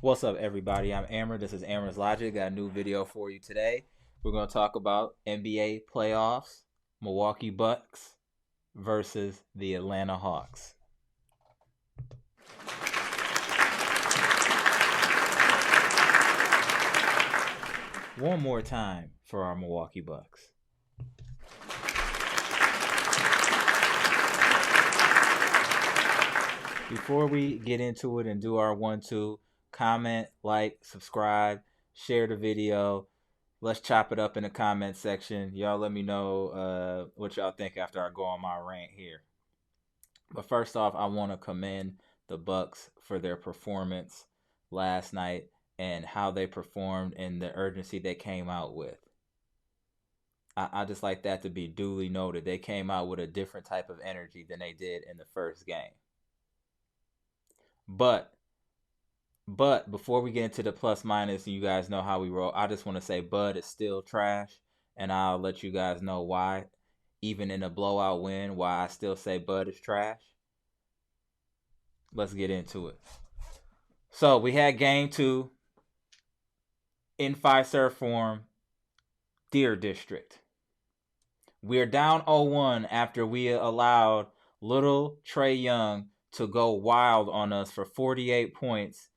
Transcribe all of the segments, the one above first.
What's up, everybody? I'm Amara. This is Amara's Logic. Got a new video for you today. We're going to talk about NBA playoffs, Milwaukee Bucks versus the Atlanta Hawks. One more time for our Milwaukee Bucks. Before we get into it and do our 1-2, comment, like, subscribe, share the video. Let's chop it up in the comment section. Y'all let me know what y'all think after I go on my rant here. But first off, I want to commend the Bucks for their performance last night and how they performed and the urgency they came out with. I just like that to be duly noted. They came out with a different type of energy than they did in the first game. But before we get into the plus minus, you guys know how we roll. I just want to say Bud is still trash, and I'll let you guys know why. Even in a blowout win, why I still say Bud is trash. Let's get into it. So we had game 2 in Fiserv Forum, Deer District. We're down 0-1 after we allowed little Trae Young to go wild on us for 48 points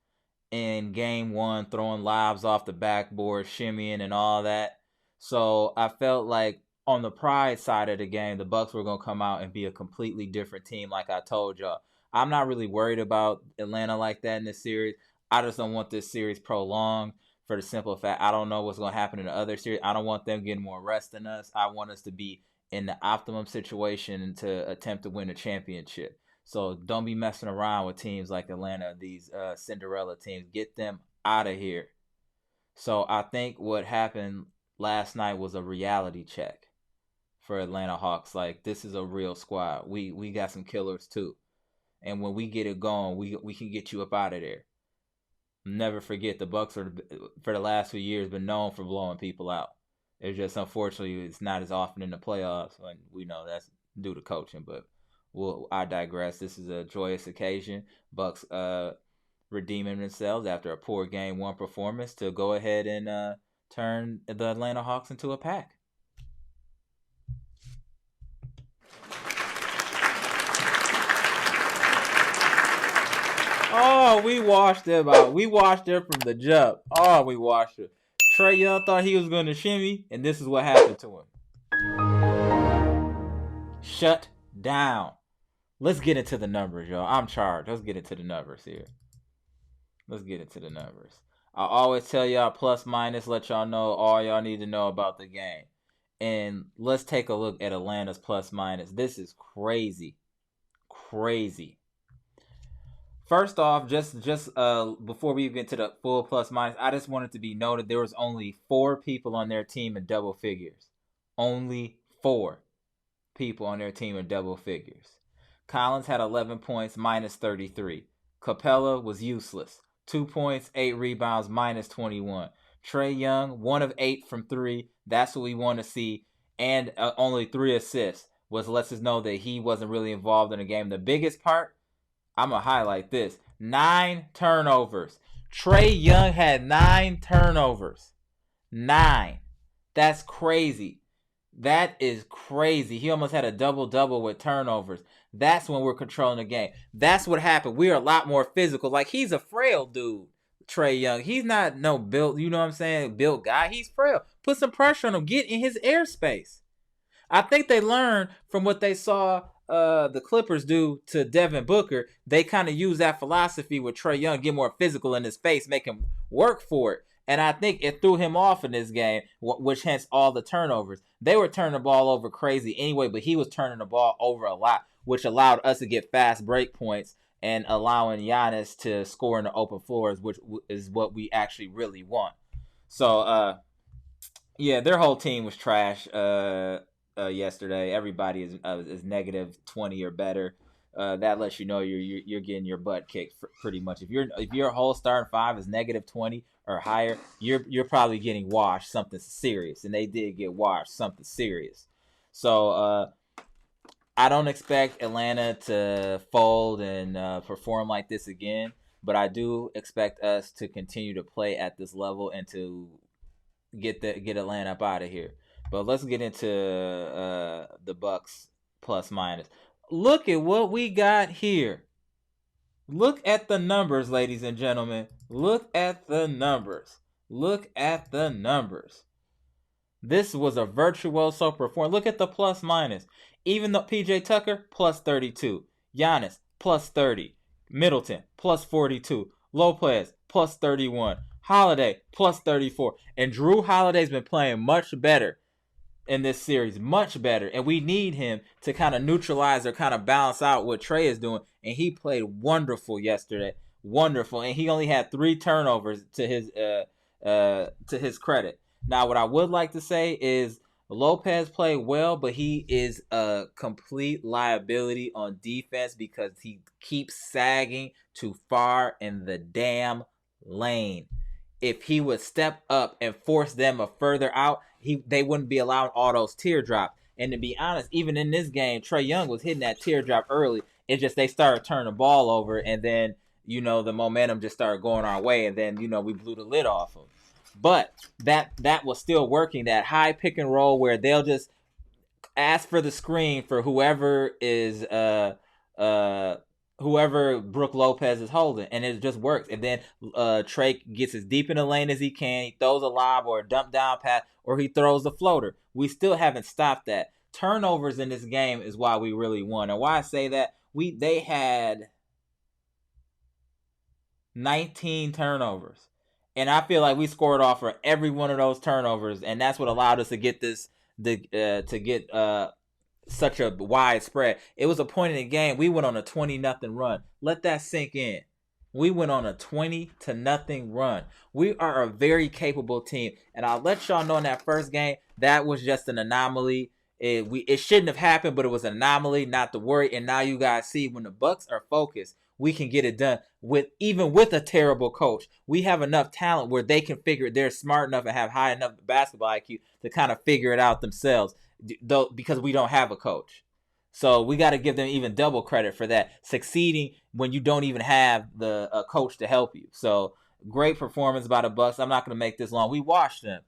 in game 1, throwing lobs off the backboard, shimmying and all that. So I felt like on the pride side of the game, the Bucks were going to come out and be a completely different team like I told y'all. I'm not really worried about Atlanta like that in this series. I just don't want this series prolonged for the simple fact I don't know what's going to happen in the other series. I don't want them getting more rest than us. I want us to be in the optimum situation to attempt to win a championship. So don't be messing around with teams like Atlanta, these Cinderella teams. Get them out of here. So I think what happened last night was a reality check for Atlanta Hawks. Like, this is a real squad. We got some killers too. And when we get it going, we can get you up out of there. Never forget, the Bucks are, for the last few years, been known for blowing people out. It's just, unfortunately, it's not as often in the playoffs. And we know that's due to coaching, but I digress. This is a joyous occasion. Bucks redeeming themselves after a poor game 1 performance to go ahead and turn the Atlanta Hawks into a pack. Oh, we washed them out. We washed them from the jump. Oh, we washed them. Trae Young thought he was going to shimmy, and this is what happened to him. Shut down. Let's get into the numbers, y'all. I'm charged. Let's get into the numbers here. Let's get into the numbers. I always tell y'all plus minus, let y'all know all y'all need to know about the game. And let's take a look at Atlanta's plus minus. This is crazy. Crazy. First off, just before we get to the full plus minus, I just wanted to be noted there was only 4 people on their team in double figures. Only 4 people on their team in double figures. Collins had 11 points, minus 33. Capella was useless. 2 points, 8 rebounds, minus 21. Trae Young, 1 of 8 from 3. That's what we want to see. And only 3 assists, which lets us know that he wasn't really involved in the game. The biggest part, I'm going to highlight this. 9 turnovers. Trae Young had 9 turnovers. 9. That's crazy. That is crazy. He almost had a double-double with turnovers. That's when we're controlling the game. That's what happened. We are a lot more physical. Like, he's a frail dude, Trae Young. He's not no built, you know what I'm saying, built guy. He's frail. Put some pressure on him. Get in his airspace. I think they learned from what they saw the Clippers do to Devin Booker. They kind of use that philosophy with Trae Young, get more physical in his face, make him work for it. And I think it threw him off in this game, which hence all the turnovers. They were turning the ball over crazy anyway, but he was turning the ball over a lot, which allowed us to get fast break points and allowing Giannis to score in the open floors, which is what we actually really want. So, yeah, their whole team was trash yesterday. Everybody is negative 20 or better. That lets you know you're getting your butt kicked pretty much. If your whole starting 5 is negative 20 or higher, you're probably getting washed something serious, and they did get washed something serious. So I don't expect Atlanta to fold and perform like this again. but I do expect us to continue to play at this level and to get Atlanta up out of here. But let's get into the Bucks plus minus. Look at what we got here. Look at the numbers, ladies and gentlemen. Look at the numbers. Look at the numbers. This was a virtuoso performance. Look at the plus minus. Even though PJ Tucker plus 32, Giannis plus 30, Middleton plus 42, Lopez plus 31, Holiday plus 34, and Drew Holiday's been playing much better in this series, much better, and we need him to kind of neutralize or kind of balance out what Trey is doing, and he played wonderful yesterday, wonderful, and he only had 3 turnovers to his credit. Now, what I would like to say is Lopez played well, but he is a complete liability on defense because he keeps sagging too far in the damn lane. If he would step up and force them further out, they wouldn't be allowing all those teardrops. And to be honest, even in this game, Trae Young was hitting that teardrop early. It's just they started turning the ball over, and then, the momentum just started going our way, and then, we blew the lid off them. But that was still working, that high pick and roll where they'll just ask for the screen for whoever is whoever Brook Lopez is holding, and it just works. And then Trey gets as deep in the lane as he can. He throws a lob or a dump down pass, or he throws a floater. We still haven't stopped that. Turnovers in this game is why we really won. And why I say that, they had 19 turnovers. And I feel like we scored off for every one of those turnovers, and that's what allowed us to get such a wide spread. It was a point in the game. We went on a 20-0 run. Let that sink in. We went on a 20-0 run. We are a very capable team, and I'll let y'all know in that first game that was just an anomaly. It shouldn't have happened, but it was an anomaly, not to worry. And now you guys see when the Bucks are focused, we can get it done even with a terrible coach. We have enough talent where they can they're smart enough and have high enough basketball IQ to kind of figure it out themselves, though, because we don't have a coach. So we got to give them even double credit for that, succeeding when you don't even have a coach to help you. So great performance by the Bucks. I'm not going to make this long. We washed them.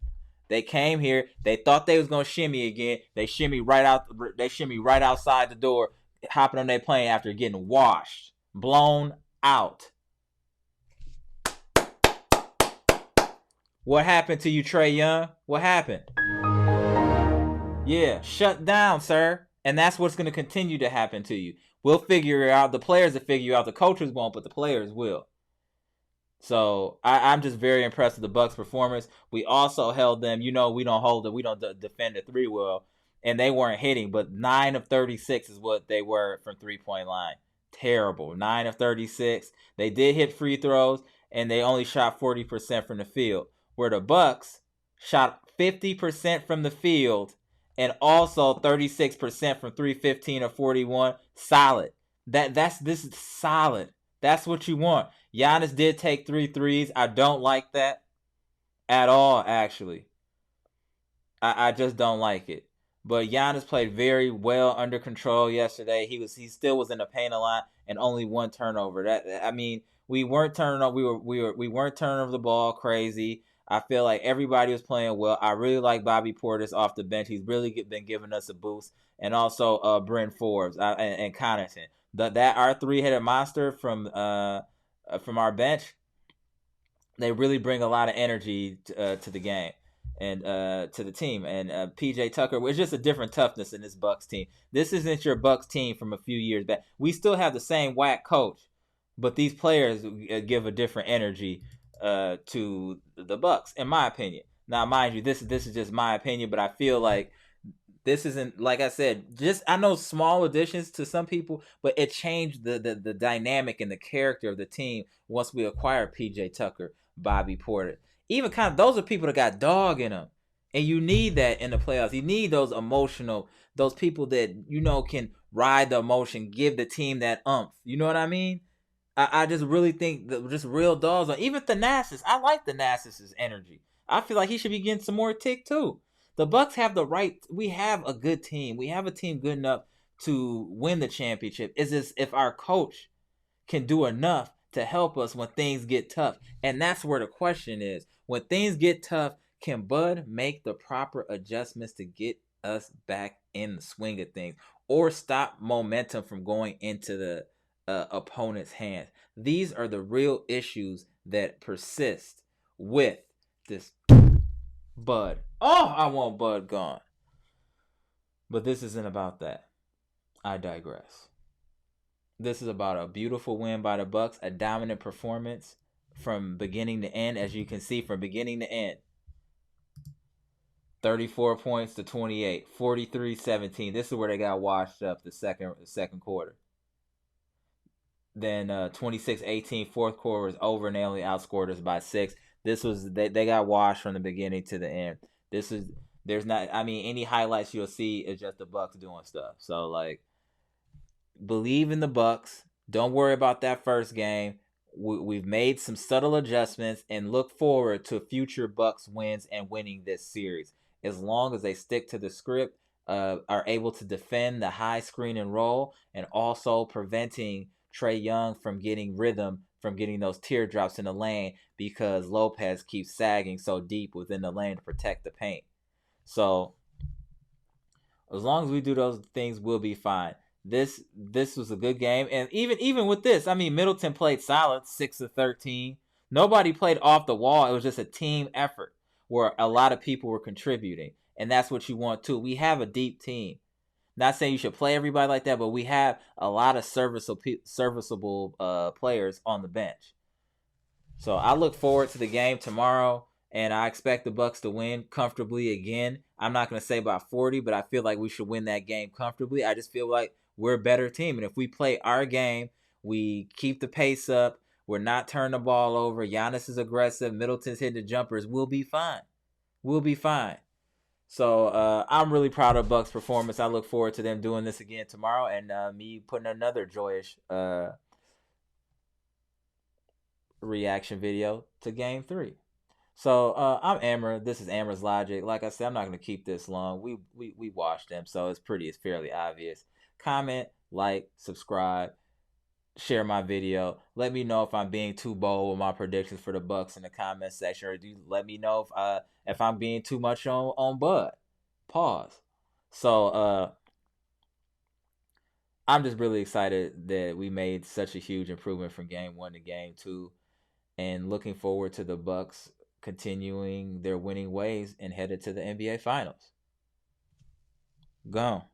They came here. They thought they was going to shimmy again. They shimmy right outside the door, hopping on their plane after getting washed. Blown out. What happened to you, Trae Young? What happened? Yeah, shut down, sir. And that's what's going to continue to happen to you. We'll figure it out. The players will figure it out. The coaches won't, but the players will. So I'm just very impressed with the Bucks' performance. We also held them. We don't defend the 3 well, and they weren't hitting. But 9 of 36 is what they were from 3-point line. Terrible. 9 of 36. They did hit free throws, and they only shot 40% from the field. Where the Bucks shot 50% from the field, and also 36% from 3-15 or 41. Solid. This is solid. That's what you want. Giannis did take 3 threes. I don't like that at all, actually. I just don't like it. But Giannis played very well under control yesterday. He still was in the paint a lot and only 1 turnover. We weren't turning over. We weren't turning over the ball crazy. I feel like everybody was playing well. I really like Bobby Portis off the bench. He's really been giving us a boost, and also Bryn Forbes and Connaughton. That our 3-headed monster from our bench, they really bring a lot of energy to the game and to the team. And PJ Tucker was just a different toughness in this Bucks team. This isn't your Bucks team from a few years back. We still have the same whack coach, but these players give a different energy to the Bucks, in my opinion. Now, mind you, this is just my opinion, but I feel like this isn't, like I said, just, I know small additions to some people, but it changed the dynamic and the character of the team once we acquired PJ Tucker, Bobby Porter. Even kind of, those are people that got dog in them. And you need that in the playoffs. You need those people that, can ride the emotion, give the team that umph. You know what I mean? I just really think that just real dogs on. Even Thanasis. I like Thanasis' energy. I feel like he should be getting some more tick too. The Bucks have we have a good team. We have a team good enough to win the championship. It's just if our coach can do enough to help us when things get tough. And that's where the question is. When things get tough, can Bud make the proper adjustments to get us back in the swing of things or stop momentum from going into the opponent's hands? These are the real issues that persist with this Bud. Oh, I want Bud gone. But this isn't about that. I digress. This is about a beautiful win by the Bucks, a dominant performance from beginning to end, as you can see, from beginning to end. 34 points to 28, 43-17. This is where they got washed up the second quarter. Then 26-18, fourth quarter was over, and they only outscored us by 6. This was they got washed from the beginning to the end. There's not, I mean, any highlights you'll see is just the Bucks doing stuff. So like, believe in the Bucks. Don't worry about that first game. We've made some subtle adjustments and look forward to future Bucks wins and winning this series. As long as they stick to the script, are able to defend the high screen and roll, and also preventing Trae Young from getting rhythm, from getting those teardrops in the lane, because Lopez keeps sagging so deep within the lane to protect the paint. So as long as we do those things, we'll be fine. This was a good game, and even with this, I mean, Middleton played solid, 6 of 13. Nobody played off the wall. It was just a team effort where a lot of people were contributing, and that's what you want too. We have a deep team. Not saying you should play everybody like that, but we have a lot of serviceable players on the bench. So I look forward to the game tomorrow, and I expect the Bucks to win comfortably again. I'm not going to say about 40, but I feel like we should win that game comfortably. I just feel like we're a better team, and if we play our game, we keep the pace up, we're not turning the ball over, Giannis is aggressive, Middleton's hitting the jumpers, we'll be fine. We'll be fine. So I'm really proud of Bucks' performance. I look forward to them doing this again tomorrow, and me putting another joyous reaction video to Game 3. So I'm Amara. This is Amara's Logic. Like I said, I'm not going to keep this long. We watched them, so it's fairly obvious. Comment, like, subscribe, share my video. Let me know if I'm being too bold with my predictions for the Bucks in the comment section, or do you let me know if I'm being too much on Bud. Pause. So I'm just really excited that we made such a huge improvement from Game 1 to Game 2, and looking forward to the Bucks continuing their winning ways and headed to the NBA Finals. Gone.